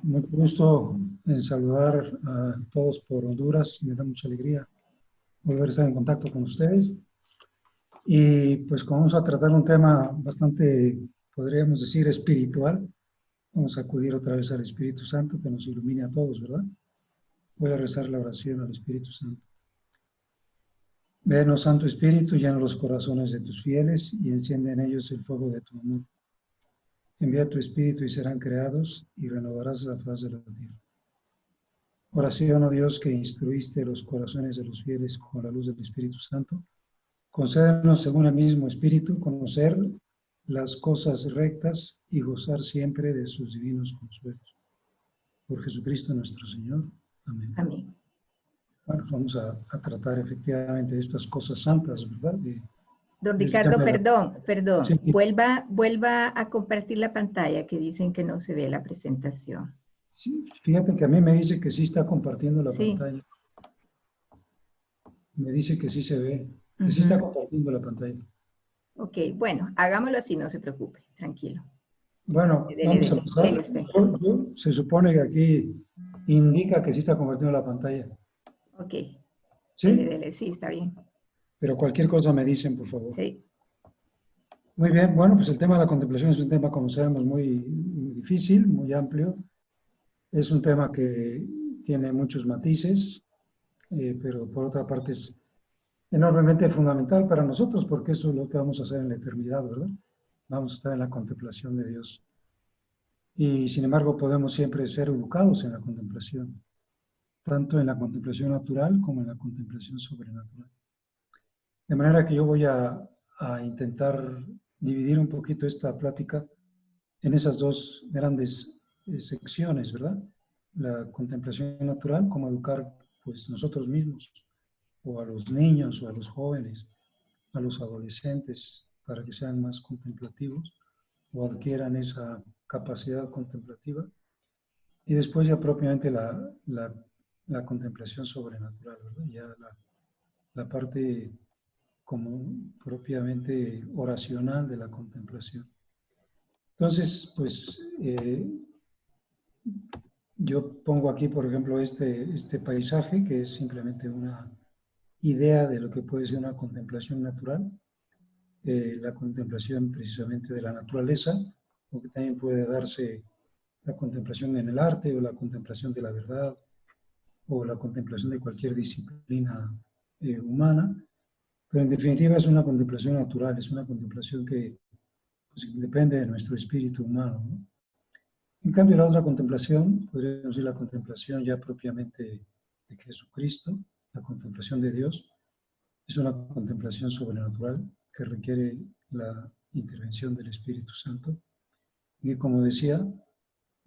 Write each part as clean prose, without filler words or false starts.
mucho gusto en saludar a todos por Honduras. Me da mucha alegría volver a estar en contacto con ustedes. Y pues como vamos a tratar un tema bastante, podríamos decir, espiritual, vamos a acudir otra vez al Espíritu Santo que nos ilumine a todos, ¿verdad? Voy a rezar la oración al Espíritu Santo. Ven, oh Santo Espíritu, llena los corazones de tus fieles y enciende en ellos el fuego de tu amor. Envía tu Espíritu y serán creados y renovarás la faz de la tierra. Oración, oh Dios, que instruiste los corazones de los fieles con la luz del Espíritu Santo. Concédenos, según el mismo Espíritu, conocer las cosas rectas y gozar siempre de sus divinos consuelos. Por Jesucristo nuestro Señor. Amén. Amén. Bueno, vamos a tratar efectivamente de estas cosas santas, ¿verdad? Don Ricardo, perdón. Sí. Vuelva a compartir la pantalla, que dicen que no se ve la presentación. Sí, fíjate que a mí me dice que sí está compartiendo la pantalla. Me dice que sí se ve, que sí está compartiendo la pantalla. Ok, bueno, hagámoslo así, no se preocupe, tranquilo. Bueno, vamos a empezar. Se supone que aquí indica que sí está compartiendo la pantalla. Ok. ¿Sí? Dele, sí, está bien. Pero cualquier cosa me dicen, por favor. Sí. Muy bien, bueno, pues el tema de la contemplación es un tema, como sabemos, muy difícil, muy amplio. Es un tema que tiene muchos matices, pero por otra parte es enormemente fundamental para nosotros, porque eso es lo que vamos a hacer en la eternidad, ¿verdad? Vamos a estar en la contemplación de Dios. Y sin embargo podemos siempre ser educados en la contemplación, tanto en la contemplación natural como en la contemplación sobrenatural. De manera que yo voy a intentar dividir un poquito esta plática en esas dos grandes secciones, ¿verdad? La contemplación natural, como educar pues nosotros mismos, o a los niños, o a los jóvenes, a los adolescentes, para que sean más contemplativos, o adquieran esa capacidad contemplativa. Y después ya propiamente la contemplación sobrenatural, ¿verdad? Ya la parte como propiamente oracional de la contemplación. Entonces, pues, yo pongo aquí, por ejemplo, este paisaje, que es simplemente una idea de lo que puede ser una contemplación natural, la contemplación precisamente de la naturaleza, o que también puede darse la contemplación en el arte, o la contemplación de la verdad, o la contemplación de cualquier disciplina humana, pero en definitiva es una contemplación natural, es una contemplación que pues, depende de nuestro espíritu humano, ¿no? En cambio, la otra contemplación, podríamos decir la contemplación ya propiamente de Jesucristo, la contemplación de Dios, es una contemplación sobrenatural que requiere la intervención del Espíritu Santo. Y como decía,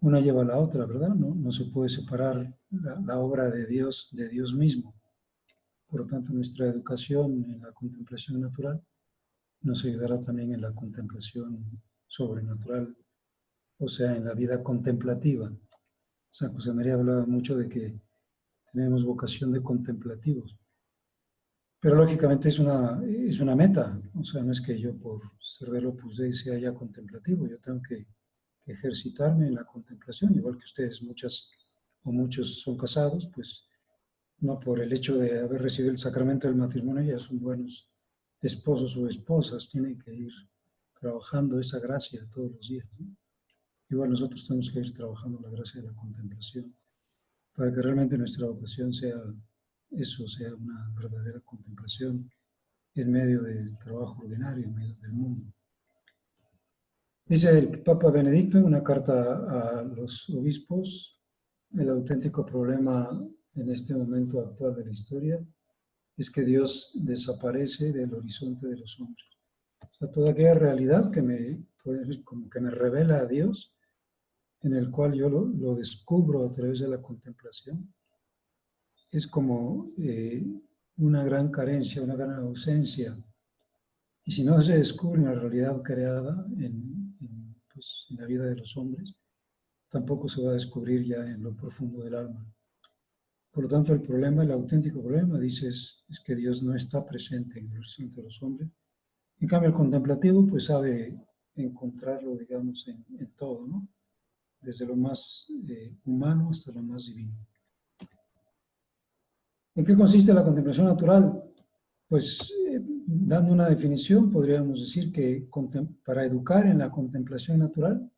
una lleva a la otra, ¿verdad? No se puede separar la obra de Dios mismo. Por lo tanto, nuestra educación en la contemplación natural nos ayudará también en la contemplación sobrenatural, o sea, en la vida contemplativa. San José María hablaba mucho de que tenemos vocación de contemplativos. Pero lógicamente es una meta, o sea, no es que yo por ser del Opus Dei sea ya contemplativo, yo tengo que ejercitarme en la contemplación, igual que ustedes, muchas o muchos son casados, pues no por el hecho de haber recibido el sacramento del matrimonio ya son buenos esposos o esposas, tienen que ir trabajando esa gracia todos los días, ¿no? Igual nosotros tenemos que ir trabajando la gracia de la contemplación para que realmente nuestra vocación sea eso, sea una verdadera contemplación en medio del trabajo ordinario, en medio del mundo. Dice el Papa Benedicto en una carta a los obispos: el auténtico problema en este momento actual de la historia es que Dios desaparece del horizonte de los hombres. O sea, toda aquella realidad que como que me revela a Dios, en el cual yo lo descubro a través de la contemplación, es como una gran carencia, una gran ausencia. Y si no se descubre una realidad creada pues, en la vida de los hombres, tampoco se va a descubrir ya en lo profundo del alma. Por lo tanto, el problema, el auténtico problema, dice, es que Dios no está presente en el horizonte de los hombres. En cambio, el contemplativo, pues sabe encontrarlo, digamos, en todo, ¿no? desde lo más humano hasta lo más divino. ¿En qué consiste la contemplación natural? Pues dando una definición, podríamos decir que para educar en la contemplación natural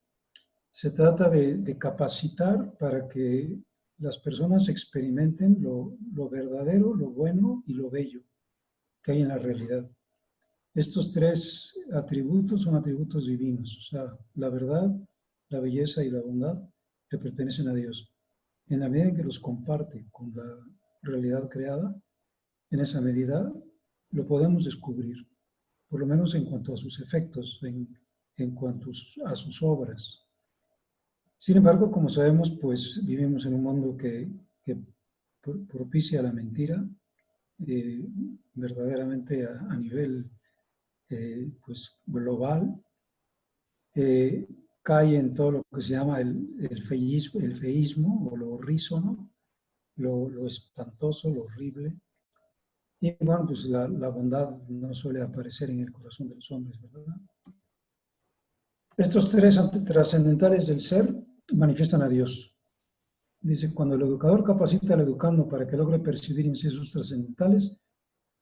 se trata de capacitar para que las personas experimenten lo verdadero, lo bueno y lo bello que hay en la realidad. Estos tres atributos son atributos divinos, o sea, la verdad, la belleza y la bondad que pertenecen a Dios. En la medida en que los comparte con la realidad creada, en esa medida lo podemos descubrir, por lo menos en cuanto a sus efectos, en cuanto a sus obras. Sin embargo, como sabemos, pues vivimos en un mundo que propicia la mentira, verdaderamente a nivel pues global, cae en todo lo que se llama el feísmo o lo horrísono, lo espantoso, lo horrible. Y bueno, pues la bondad no suele aparecer en el corazón de los hombres, ¿verdad? Estos tres trascendentales del ser manifiestan a Dios. Dice, cuando el educador capacita al educando para que logre percibir incisos trascendentales,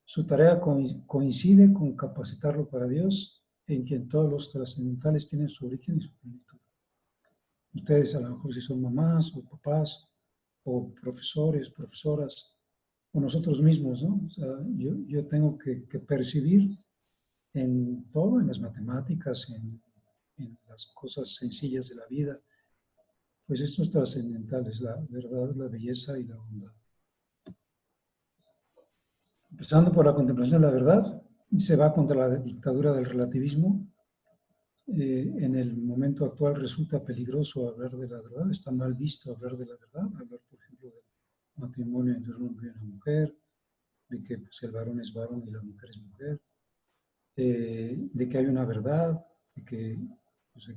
su tarea coincide con capacitarlo para Dios, en quien todos los trascendentales tienen su origen y su plenitud. Ustedes a lo mejor si son mamás o papás o profesores, profesoras, o nosotros mismos, ¿no? O sea, yo tengo que percibir en todo, en las matemáticas, en las cosas sencillas de la vida, pues esto es trascendental, es la verdad, la belleza y la bondad. Empezando por la contemplación de la verdad, se va contra la dictadura del relativismo. En el momento actual resulta peligroso hablar de la verdad, está mal visto hablar de la verdad, hablar, por ejemplo, del matrimonio entre un hombre y una mujer, de que pues, el varón es varón y la mujer es mujer, de que hay una verdad, de que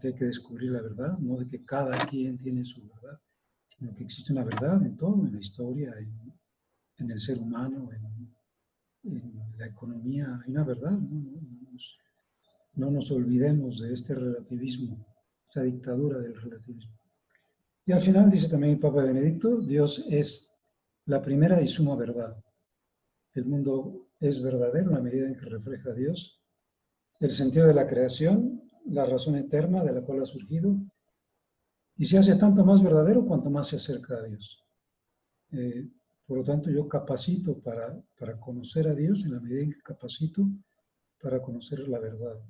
hay que descubrir la verdad, no de que cada quien tiene su verdad, sino que existe una verdad en todo, en la historia, en el ser humano, en la economía, hay una verdad, no nos olvidemos de este relativismo, esta dictadura del relativismo. Y al final dice también el Papa Benedicto, Dios es la primera y suma verdad. El mundo es verdadero en la medida en que refleja a Dios, el sentido de la creación, la razón eterna de la cual ha surgido, y se hace tanto más verdadero cuanto más se acerca a Dios. Por lo tanto, yo capacito para conocer a Dios en la medida en que capacito para conocer la verdad,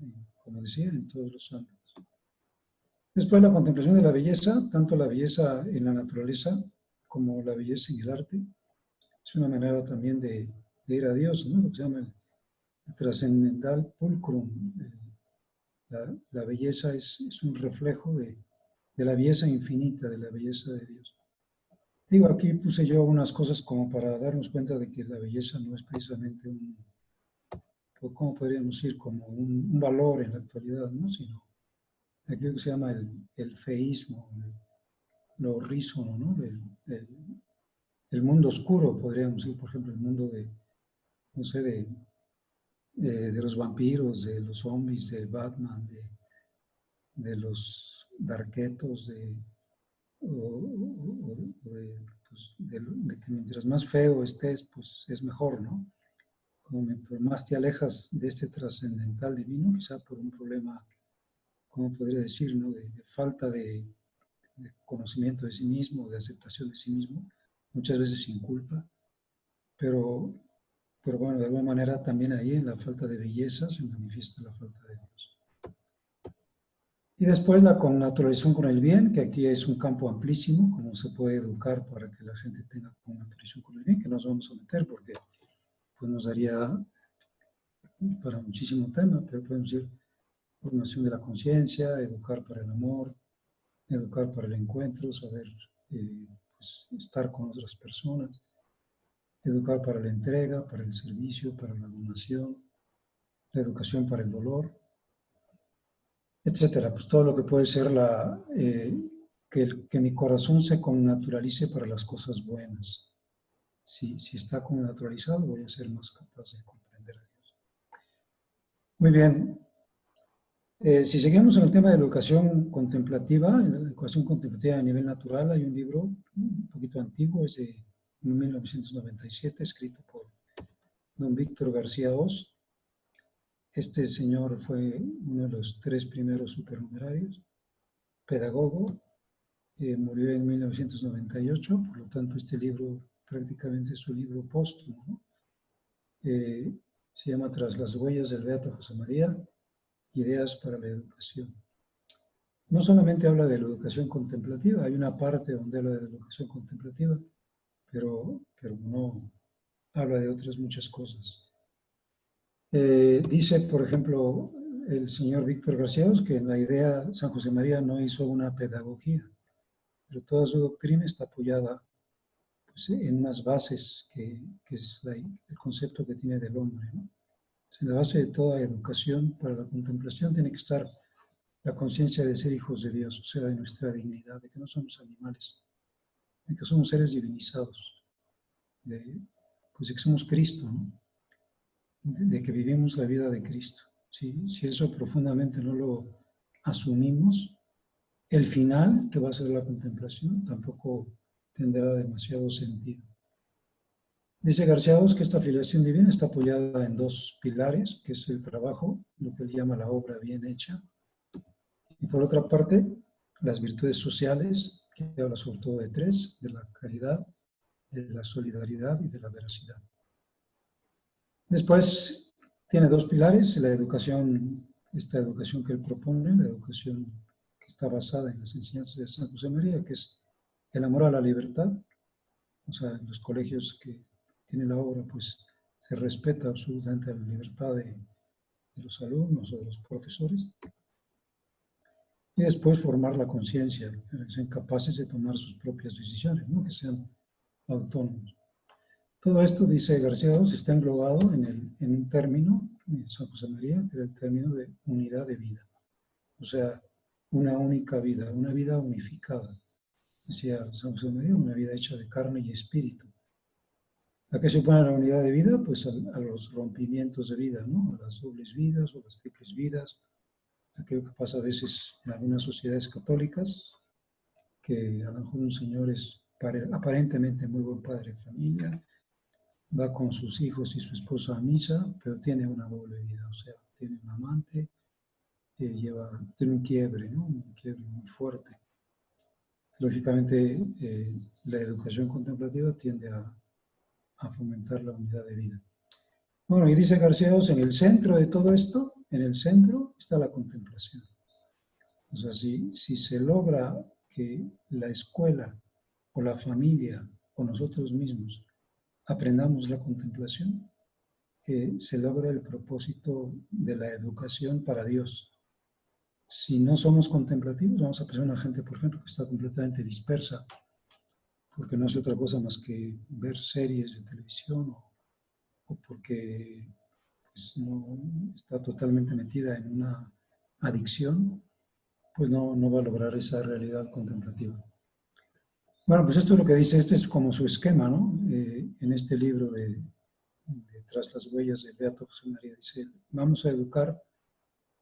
como decía, en todos los ámbitos. Después la contemplación de la belleza, tanto la belleza en la naturaleza como la belleza en el arte, es una manera también de ir a Dios, ¿no? Lo que se llama el trascendental pulcrum. La belleza es un reflejo de la belleza infinita, de la belleza de Dios. Digo, aquí puse yo unas cosas como para darnos cuenta de que la belleza no es precisamente ¿cómo podríamos decir? Como un valor en la actualidad, ¿no? Sino aquello que se llama el feísmo, lo horrísono, ¿no? El mundo oscuro, podríamos decir, por ejemplo, el mundo no sé, de los vampiros, de los zombies, de Batman, de los darketos, de que mientras más feo estés, pues es mejor, ¿no? Como más te alejas de este trascendental divino, quizá por un problema, ¿cómo podría decir, no? De falta de conocimiento de sí mismo, de aceptación de sí mismo, muchas veces sin culpa, pero bueno, de alguna manera también ahí en la falta de belleza se manifiesta la falta de Dios. Y después la connaturalización con el bien, que aquí es un campo amplísimo, como se puede educar para que la gente tenga connaturalización con el bien, que nos vamos a meter porque pues nos daría para muchísimo tema, pero podemos decir formación de la conciencia, educar para el amor, educar para el encuentro, saber pues, estar con otras personas, educar para la entrega, para el servicio, para la donación, la educación para el dolor, etcétera. Pues todo lo que puede ser que mi corazón se connaturalice para las cosas buenas. Si está connaturalizado, voy a ser más capaz de comprender a Dios. Muy bien. Si seguimos en el tema de la educación contemplativa, en la educación contemplativa a nivel natural, hay un libro un poquito antiguo, es de 1997, escrito por don Víctor García Oz. Este señor fue uno de los 3 primeros supernumerarios, pedagogo, murió en 1998, por lo tanto este libro prácticamente es su libro póstumo, ¿no? Se llama Tras las huellas del Beato José María, ideas para la educación. No solamente habla de la educación contemplativa, hay una parte donde habla de la educación contemplativa, pero no habla de otras muchas cosas. Dice, por ejemplo, el señor Víctor García, que en la idea San José María no hizo una pedagogía, pero toda su doctrina está apoyada pues, en unas bases que es el concepto que tiene del hombre, ¿no? En la base de toda educación para la contemplación tiene que estar la conciencia de ser hijos de Dios, o sea, de nuestra dignidad, de que no somos animales, de que somos seres divinizados, pues de que somos Cristo, ¿no? De que vivimos la vida de Cristo. Si eso profundamente no lo asumimos, el final, que va a ser la contemplación, tampoco tendrá demasiado sentido. Dice Garciaos que esta filiación divina está apoyada en 2 pilares, que es el trabajo, lo que él llama la obra bien hecha, y por otra parte, las virtudes sociales, que habla sobre todo de 3, de la caridad, de la solidaridad y de la veracidad. Después tiene 2 pilares, la educación, esta educación que él propone, la educación que está basada en las enseñanzas de San José María, que es el amor a la libertad, o sea, en los colegios que tiene la obra, pues se respeta absolutamente la libertad de los alumnos o de los profesores. Y después formar la conciencia, que sean capaces de tomar sus propias decisiones, ¿no? Que sean autónomos. Todo esto, dice García II, está englobado en un término, en San José María, que era el término de unidad de vida. O sea, una única vida, una vida unificada. Decía San José María, una vida hecha de carne y espíritu. ¿A qué supone la unidad de vida? Pues a los rompimientos de vida, ¿no? A las dobles vidas o las triples vidas. Aquello que pasa a veces en algunas sociedades católicas, que a lo mejor un señor es aparentemente muy buen padre de familia, va con sus hijos y su esposa a misa, pero tiene una doble vida, o sea, tiene un amante, tiene un quiebre, ¿no? Un quiebre muy fuerte. Lógicamente, la educación contemplativa tiende a fomentar la unidad de vida. Bueno, y dice García Oz, en el centro de todo esto, en el centro está la contemplación. O sea, si se logra que la escuela o la familia o nosotros mismos aprendamos la contemplación, se logra el propósito de la educación para Dios. Si no somos contemplativos, vamos a pensar en una gente, por ejemplo, que está completamente dispersa, porque no hace otra cosa más que ver series de televisión o porque pues, no está totalmente metida en una adicción, pues no va a lograr esa realidad contemplativa. Bueno, pues esto es lo que dice, este es como su esquema, ¿no? En este libro de Tras las huellas de Beato José María, dice, vamos a educar,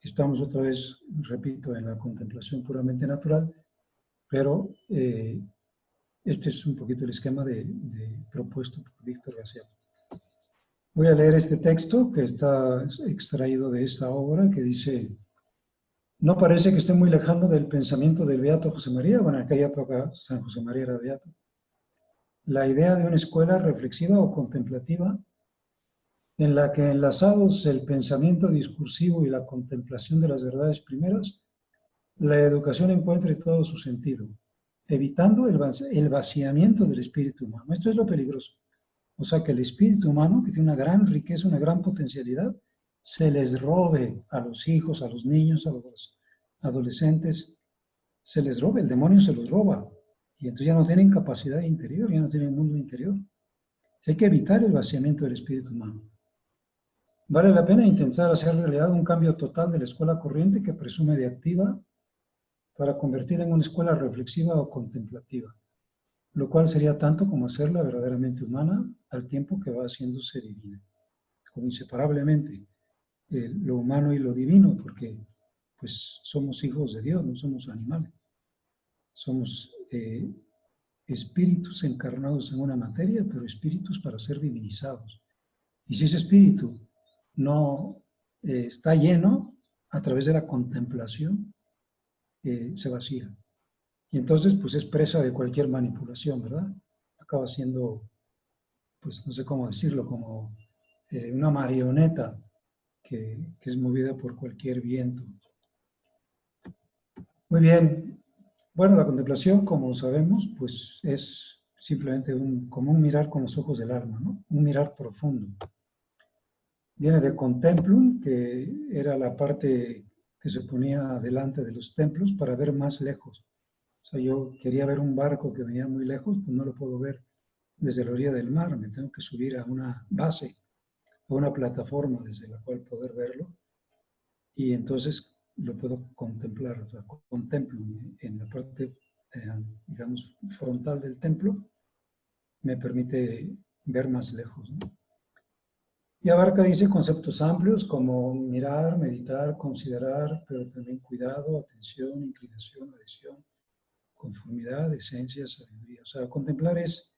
estamos otra vez, repito, en la contemplación puramente natural, pero este es un poquito el esquema propuesto por Víctor García. Voy a leer este texto que está extraído de esta obra que dice, no parece que esté muy lejano del pensamiento del Beato José María, bueno, en aquella época San José María era beato. La idea de una escuela reflexiva o contemplativa en la que enlazados el pensamiento discursivo y la contemplación de las verdades primeras, la educación encuentre todo su sentido, evitando el vaciamiento del espíritu humano. Esto es lo peligroso. O sea, que el espíritu humano, que tiene una gran riqueza, una gran potencialidad, se les robe a los hijos, a los niños, a los adolescentes, se les robe, el demonio se los roba. Y entonces ya no tienen capacidad interior, ya no tienen mundo interior. Hay que evitar el vaciamiento del espíritu humano. Vale la pena intentar hacer realidad un cambio total de la escuela corriente que presume de activa para convertirla en una escuela reflexiva o contemplativa, lo cual sería tanto como hacerla verdaderamente humana al tiempo que va haciéndose divina, como inseparablemente lo humano y lo divino, porque pues somos hijos de Dios, no somos animales. Somos espíritus encarnados en una materia, pero espíritus para ser divinizados. Y si ese espíritu no está lleno, a través de la contemplación, se vacía. Y entonces, pues es presa de cualquier manipulación, ¿verdad? Acaba siendo, pues no sé cómo decirlo, como una marioneta que es movida por cualquier viento. Muy bien. Bueno, la contemplación, como sabemos, pues es simplemente como un mirar con los ojos del alma, ¿no? Un mirar profundo. Viene de contemplum, que era la parte que se ponía delante de los templos para ver más lejos. O sea, yo quería ver un barco que venía muy lejos, pues no lo puedo ver desde la orilla del mar, me tengo que subir a una base, a una plataforma desde la cual poder verlo, y entonces lo puedo contemplar, o sea, contemplo en la parte, digamos, frontal del templo, me permite ver más lejos, ¿no? Y abarca, dice, conceptos amplios como mirar, meditar, considerar, pero también cuidado, atención, inclinación, adhesión, conformidad, esencia, sabiduría. O sea, contemplar es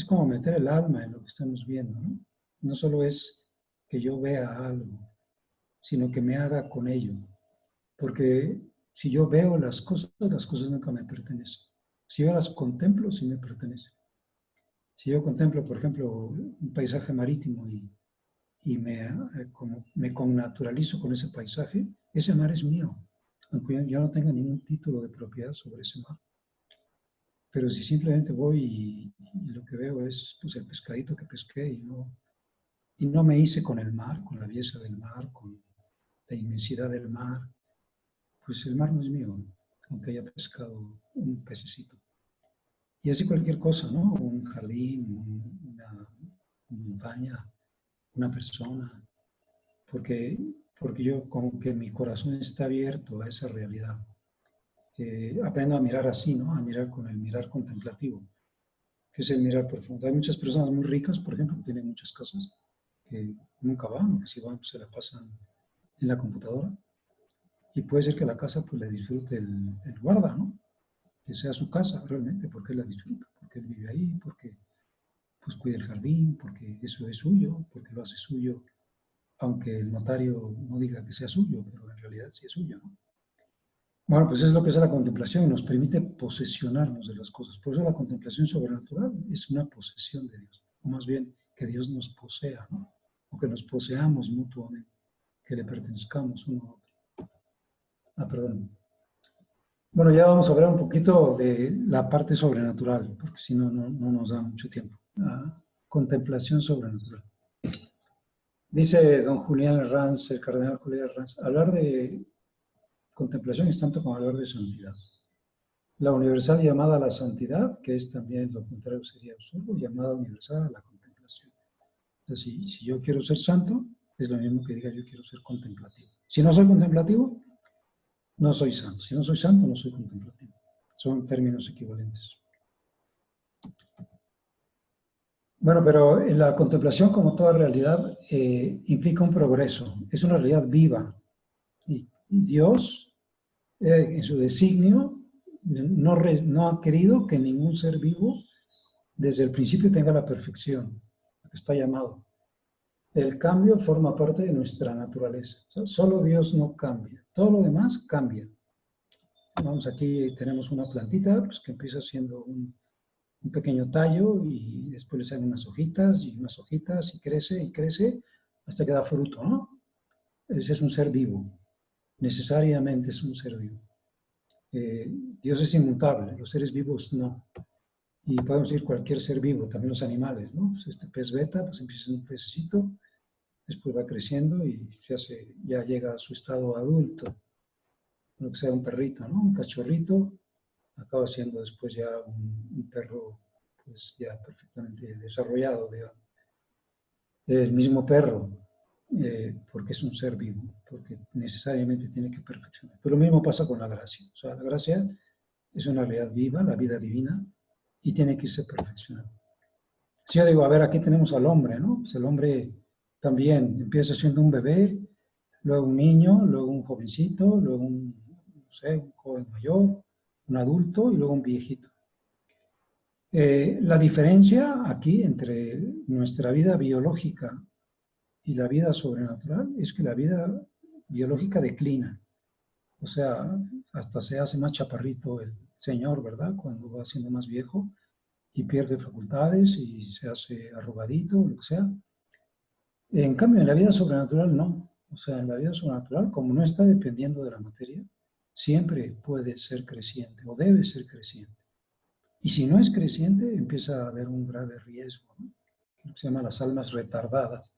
como meter el alma en lo que estamos viendo, ¿no? No solo es que yo vea algo, sino que me haga con ello. Porque si yo veo las cosas nunca me pertenecen. Si yo las contemplo, sí me pertenecen. Si yo contemplo, por ejemplo, un paisaje marítimo y me connaturalizo con ese paisaje, ese mar es mío, aunque yo no tenga ningún título de propiedad sobre ese mar. Pero si simplemente voy y lo que veo es pues, el pescadito que pesqué y no me hice con el mar, con la belleza del mar, con la inmensidad del mar, pues el mar no es mío, aunque haya pescado un pececito. Y así cualquier cosa, ¿no? Un jardín, una montaña, una persona, porque yo como que mi corazón está abierto a esa realidad. Aprendo a mirar así, ¿no? A mirar con el mirar contemplativo, que es el mirar profundo. Hay muchas personas muy ricas, por ejemplo, que tienen muchas casas, que nunca van, o que si van, pues se la pasan en la computadora. Y puede ser que la casa pues la disfrute el guarda, ¿no? Que sea su casa realmente, porque él la disfruta, porque él vive ahí, porque pues cuida el jardín, porque eso es suyo, porque lo hace suyo, aunque el notario no diga que sea suyo, pero en realidad sí es suyo, ¿no? Bueno, pues es lo que es la contemplación y nos permite posesionarnos de las cosas. Por eso la contemplación sobrenatural es una posesión de Dios, o más bien que Dios nos posea, ¿no? O que nos poseamos mutuamente, que le pertenezcamos uno a otro. Perdón. Bueno, ya vamos a hablar un poquito de la parte sobrenatural, porque si no, no nos da mucho tiempo. Contemplación sobrenatural. Dice don Julián Herranz, el cardenal Julián Herranz, hablar de contemplación es tanto como hablar de santidad. La universal llamada a la santidad, que es también lo contrario sería absurdo, llamada universal a la contemplación. Entonces, si yo quiero ser santo, es lo mismo que diga yo quiero ser contemplativo. Si no soy contemplativo, no soy santo. Si no soy santo, no soy contemplativo. Son términos equivalentes. Bueno, pero la contemplación, como toda realidad, implica un progreso. Es una realidad viva. Y Dios, en su designio, no ha querido que ningún ser vivo desde el principio tenga la perfección. Está llamado. El cambio forma parte de nuestra naturaleza. O sea, solo Dios no cambia. Todo lo demás cambia. Vamos, aquí tenemos una plantita pues, que empieza siendo un pequeño tallo y después le salen unas hojitas y crece hasta que da fruto, ¿no? Ese es un ser vivo. Necesariamente es un ser vivo. Dios es inmutable, los seres vivos no. Y podemos decir cualquier ser vivo, también los animales, ¿no? Pues este pez beta, pues empieza siendo un pececito, después va creciendo y ya llega a su estado adulto, lo que sea un perrito, ¿no? Un cachorrito, acaba siendo después ya un perro, pues ya perfectamente desarrollado, digamos. El mismo perro, porque es un ser vivo, porque necesariamente tiene que perfeccionar. Pero lo mismo pasa con la gracia. O sea, la gracia es una realidad viva, la vida divina, y tiene que irse perfeccionando. Si yo digo, a ver, aquí tenemos al hombre, ¿no? Pues el hombre también empieza siendo un bebé, luego un niño, luego un jovencito, luego no sé, un joven mayor, un adulto y luego un viejito. La diferencia aquí entre nuestra vida biológica y la vida sobrenatural es que la vida biológica declina. O sea, hasta se hace más chaparrito el señor, ¿verdad? Cuando va siendo más viejo y pierde facultades y se hace arrugadito, lo que sea. En cambio, en la vida sobrenatural no. O sea, en la vida sobrenatural, como no está dependiendo de la materia, siempre puede ser creciente o debe ser creciente. Y si no es creciente, empieza a haber un grave riesgo, ¿no? Lo que se llama las almas retardadas,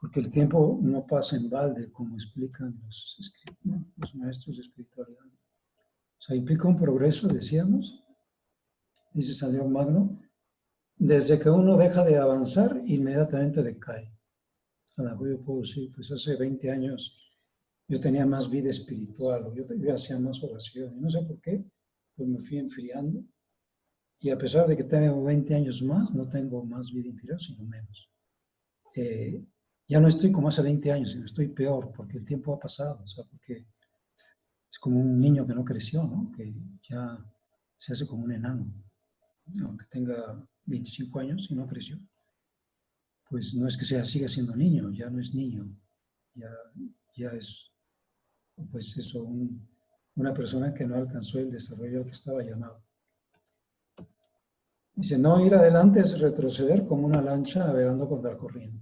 porque el tiempo no pasa en balde, como explican los maestros de espiritualidad. O sea, implica un progreso, decíamos, dice San León Magno, desde que uno deja de avanzar, inmediatamente decae. A lo mejor yo puedo decir, pues hace 20 años yo tenía más vida espiritual, o yo hacía más oración, y no sé por qué, pues me fui enfriando, y a pesar de que tengo 20 años más, no tengo más vida interior, sino menos. Ya no estoy como hace 20 años, sino estoy peor, porque el tiempo ha pasado, o sea, porque es como un niño que no creció, ¿no? Que ya se hace como un enano, aunque tenga 25 años y no creció. Pues no es que siga siendo niño, ya no es niño, ya es, pues eso, una persona que no alcanzó el desarrollo al que estaba llamado. Dice, no ir adelante es retroceder como una lancha navegando contra la corriente.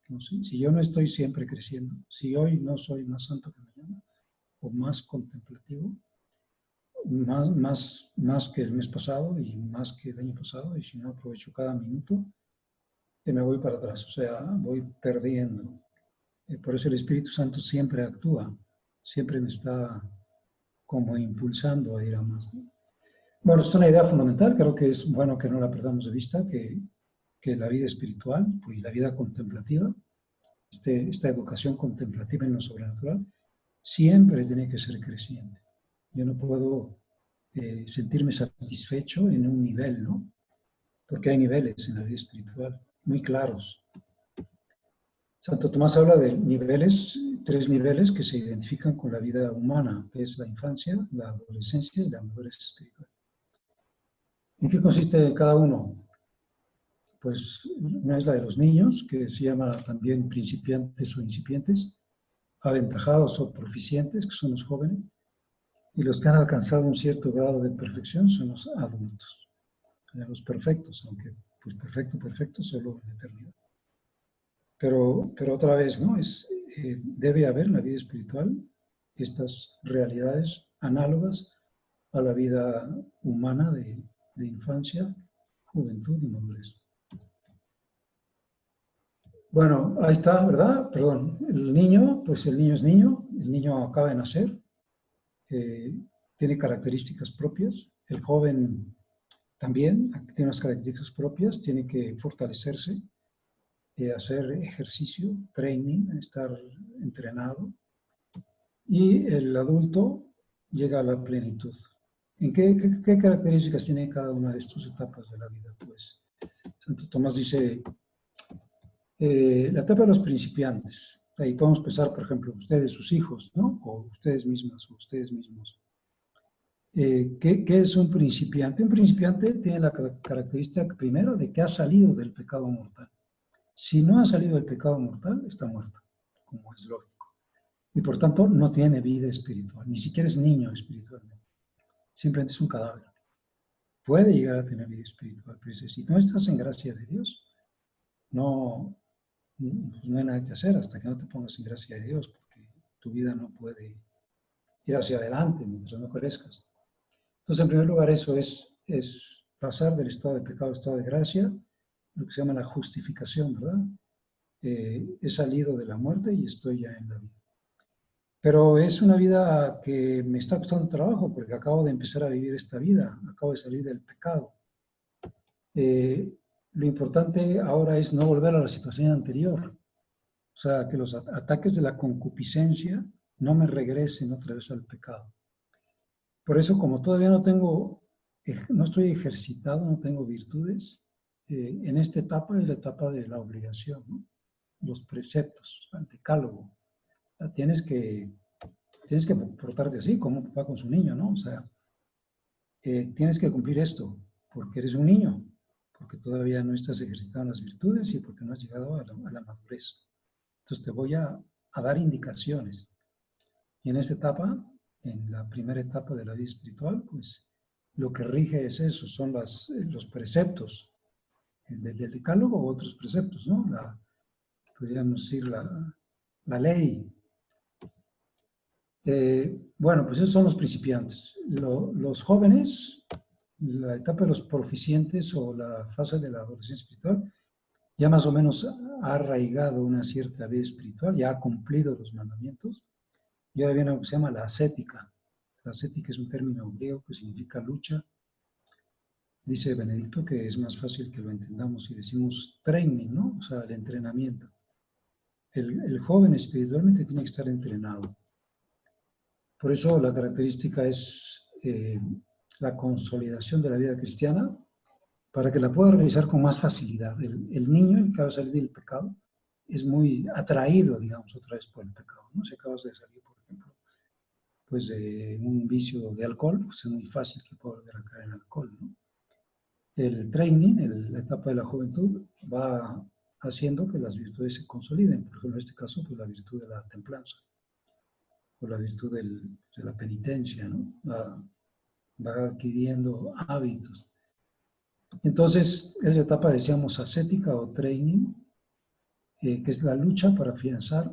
¿No? Si yo no estoy siempre creciendo, si hoy no soy más santo que mañana, o más contemplativo, más que el mes pasado y más que el año pasado, y si no aprovecho cada minuto, me voy para atrás, o sea, voy perdiendo. Por eso el Espíritu Santo siempre actúa, siempre me está como impulsando a ir a más, ¿no? Bueno, es una idea fundamental, creo que es bueno que no la perdamos de vista, que la vida espiritual y la vida contemplativa, esta educación contemplativa en lo sobrenatural, siempre tiene que ser creciente. Yo no puedo sentirme satisfecho en un nivel, ¿no? Porque hay niveles en la vida espiritual muy claros. Santo Tomás habla de niveles, 3 niveles que se identifican con la vida humana, que es la infancia, la adolescencia y la madurez espiritual. ¿En qué consiste cada uno? Pues una es la de los niños, que se llama también principiantes o incipientes, aventajados o proficientes, que son los jóvenes, y los que han alcanzado un cierto grado de perfección son los adultos, los perfectos, aunque pues perfecto, solo en la eternidad. Pero otra vez, ¿no? Debe haber en la vida espiritual estas realidades análogas a la vida humana de infancia, juventud y madurez. Bueno, ahí está, ¿verdad? Perdón, el niño, pues el niño es niño, el niño acaba de nacer, tiene características propias, el joven también tiene unas características propias, tiene que fortalecerse, hacer ejercicio, training, estar entrenado, y el adulto llega a la plenitud. ¿En qué características tiene cada una de estas etapas de la vida? Pues Santo Tomás dice, la etapa de los principiantes. Ahí podemos pensar, por ejemplo, ustedes, sus hijos, ¿no? O ustedes mismas, o ustedes mismos. ¿Qué es un principiante? Un principiante tiene la característica primero de que ha salido del pecado mortal. Si no ha salido del pecado mortal, está muerto, como es lógico. Y por tanto, no tiene vida espiritual, ni siquiera es niño espiritualmente. Simplemente es un cadáver. Puede llegar a tener vida espiritual, pero si no estás en gracia de Dios, no hay nada que hacer hasta que no te pongas en gracia de Dios, porque tu vida no puede ir hacia adelante mientras no crezcas. Entonces, en primer lugar, eso es pasar del estado de pecado al estado de gracia, lo que se llama la justificación, ¿verdad? He salido de la muerte y estoy ya en la vida. Pero es una vida que me está costando trabajo porque acabo de empezar a vivir esta vida, acabo de salir del pecado. Lo importante ahora es no volver a la situación anterior. O sea, que los ataques de la concupiscencia no me regresen otra vez al pecado. Por eso, como todavía no estoy ejercitado, no tengo virtudes, en esta etapa es la etapa de la obligación, ¿no? Los preceptos, el decálogo. tienes que portarte así, como un papá con su niño, ¿no? O sea, tienes que cumplir esto, porque eres un niño, porque todavía no estás ejercitando las virtudes y porque no has llegado a la madurez. Entonces te voy a dar indicaciones. Y en esta etapa, en la primera etapa de la vida espiritual, pues lo que rige es eso, son los preceptos del decálogo u otros preceptos, ¿no? Podríamos decir la ley. Bueno, pues esos son los principiantes. Los jóvenes, la etapa de los proficientes o la fase de la adolescencia espiritual, ya más o menos ha arraigado una cierta vida espiritual, ya ha cumplido los mandamientos. Y ahora viene lo que se llama la ascética. La ascética es un término griego que significa lucha. Dice Benedicto que es más fácil que lo entendamos si decimos training, ¿no? O sea, el entrenamiento. El joven espiritualmente tiene que estar entrenado. Por eso la característica es la consolidación de la vida cristiana para que la pueda realizar con más facilidad. El niño, el que va a salir del pecado, es muy atraído, digamos, otra vez por el pecado, ¿no? Si acabas de salir, por ejemplo, pues de un vicio de alcohol, pues es muy fácil que pueda volver a caer en alcohol, ¿no? El training, la etapa de la juventud, va haciendo que las virtudes se consoliden. Por ejemplo, en este caso, pues la virtud de la templanza o la virtud de la penitencia, ¿no? Va adquiriendo hábitos. Entonces, esa etapa decíamos ascética o training, que es la lucha para afianzar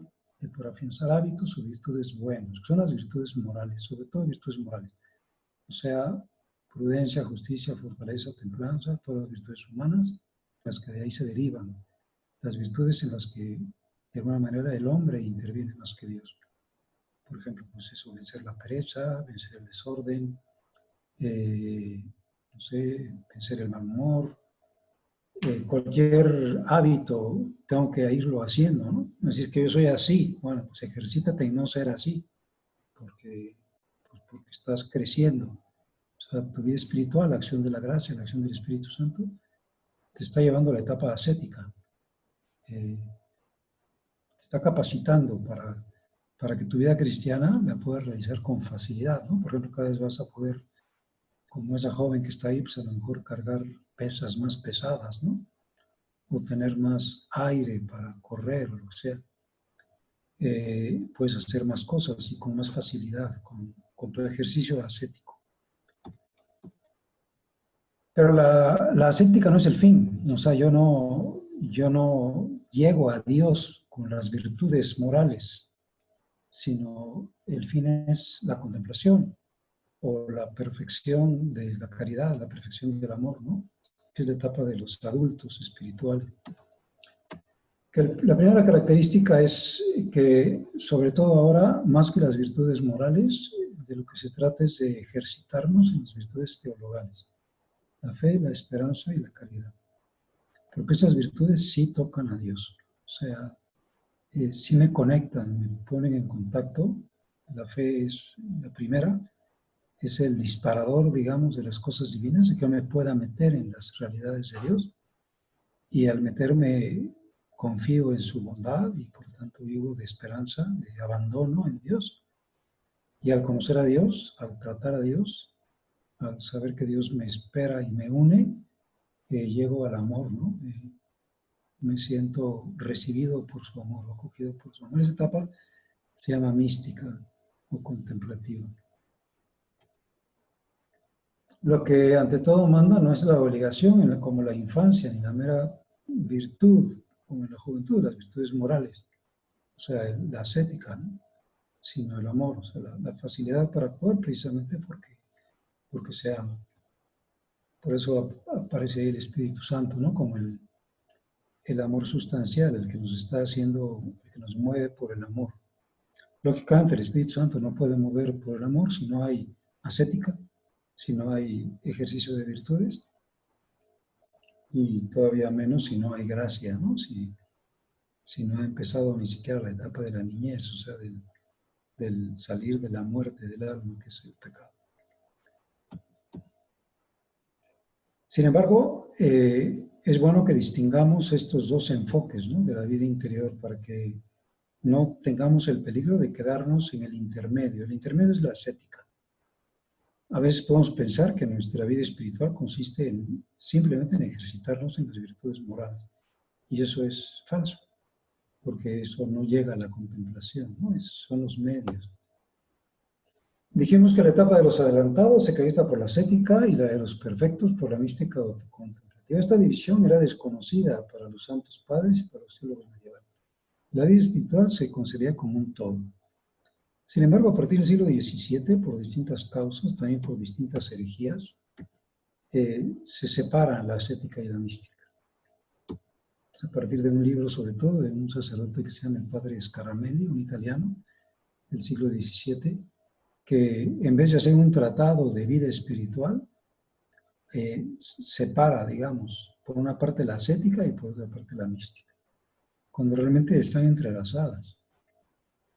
hábitos o virtudes buenas, que son las virtudes morales, sobre todo virtudes morales. O sea, prudencia, justicia, fortaleza, templanza, todas las virtudes humanas, las que de ahí se derivan, las virtudes en las que de alguna manera el hombre interviene más que Dios. Por ejemplo, pues eso, vencer la pereza, vencer el desorden, no sé, vencer el mal humor, cualquier hábito tengo que irlo haciendo, ¿no? No es que yo soy así, bueno, pues ejercítate en no ser así, porque estás creciendo. O sea, tu vida espiritual, la acción de la gracia, la acción del Espíritu Santo, te está llevando a la etapa ascética. Te está capacitando para que tu vida cristiana la puedas realizar con facilidad, ¿no? Por ejemplo, cada vez vas a poder, como esa joven que está ahí, pues a lo mejor cargar pesas más pesadas, ¿no? O tener más aire para correr o lo que sea. Puedes hacer más cosas y con más facilidad, con tu ejercicio ascético. Pero la ascética no es el fin. O sea, yo no llego a Dios con las virtudes morales, sino el fin es la contemplación o la perfección de la caridad, la perfección del amor, ¿no? Que es la etapa de los adultos espirituales. La primera característica es que, sobre todo ahora, más que las virtudes morales, de lo que se trata es de ejercitarnos en las virtudes teologales, la fe, la esperanza y la caridad. Porque esas virtudes sí tocan a Dios, o sea, sí me conectan, me ponen en contacto. La fe es la primera, es el disparador, digamos, de las cosas divinas, de que yo me pueda meter en las realidades de Dios. Y al meterme, confío en su bondad y por tanto vivo de esperanza, de abandono en Dios. Y al conocer a Dios, al tratar a Dios, al saber que Dios me espera y me une, llego al amor, ¿no? Me siento recibido por su amor, acogido por su amor. Esa etapa se llama mística o contemplativa. Lo que ante todo manda no es la obligación, como la infancia, ni la mera virtud, como en la juventud, las virtudes morales, o sea, la ascética, ¿no? Sino el amor, o sea, la facilidad para actuar precisamente porque se ama. Por eso aparece ahí el Espíritu Santo, ¿no? Como el amor sustancial, el que nos está haciendo, el que nos mueve por el amor. Lógicamente, el Espíritu Santo no puede mover por el amor si no hay ascética, si no hay ejercicio de virtudes, y todavía menos si no hay gracia, ¿no? Si no ha empezado ni siquiera la etapa de la niñez, o sea, del salir de la muerte del alma, que es el pecado. Sin embargo, es bueno que distingamos estos dos enfoques, ¿no? De la vida interior para que no tengamos el peligro de quedarnos en el intermedio. El intermedio es la ascética. A veces podemos pensar que nuestra vida espiritual consiste simplemente en ejercitarnos en las virtudes morales. Y eso es falso, porque eso no llega a la contemplación, ¿no? Son los medios. Dijimos que la etapa de los adelantados se caracteriza por la ascética y la de los perfectos por la mística contemplativa. Esta división era desconocida para los santos padres y para los teólogos medievales. La vida espiritual se concebía como un todo. Sin embargo, a partir del siglo XVII, por distintas causas, también por distintas herejías, se separan la ascética y la mística. A partir de un libro, sobre todo, de un sacerdote que se llama el padre Scaramelli, un italiano del siglo XVII, que en vez de hacer un tratado de vida espiritual, separa, digamos, por una parte la ascética y por otra parte la mística, cuando realmente están entrelazadas.